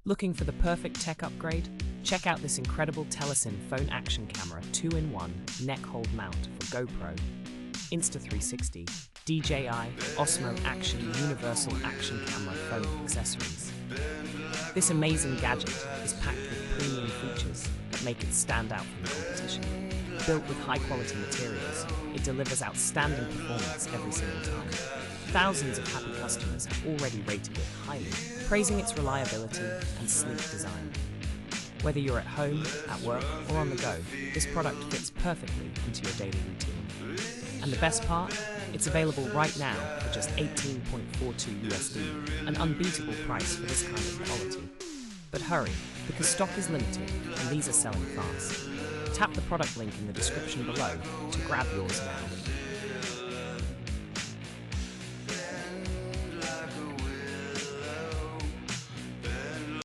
Looking for the perfect tech upgrade? Check out this incredible TELESIN Phone Action Camera 2-in-1 neck hold mount for GoPro, Insta360, DJI, Osmo Action Universal Action Camera phone accessories. This amazing gadget is packed with premium features that make it stand out from the competition. Built with high-quality materials, it delivers outstanding performance every single time. Thousands of happy customers have already rated it highly, praising its reliability and sleek design. Whether you're at home, at work, or on the go, this product fits perfectly into your daily routine. And the best part? It's available right now for just $18.42 USD, an unbeatable price for this kind of quality. But hurry, because stock is limited and these are selling fast. Tap the product link in the description below to grab yours now.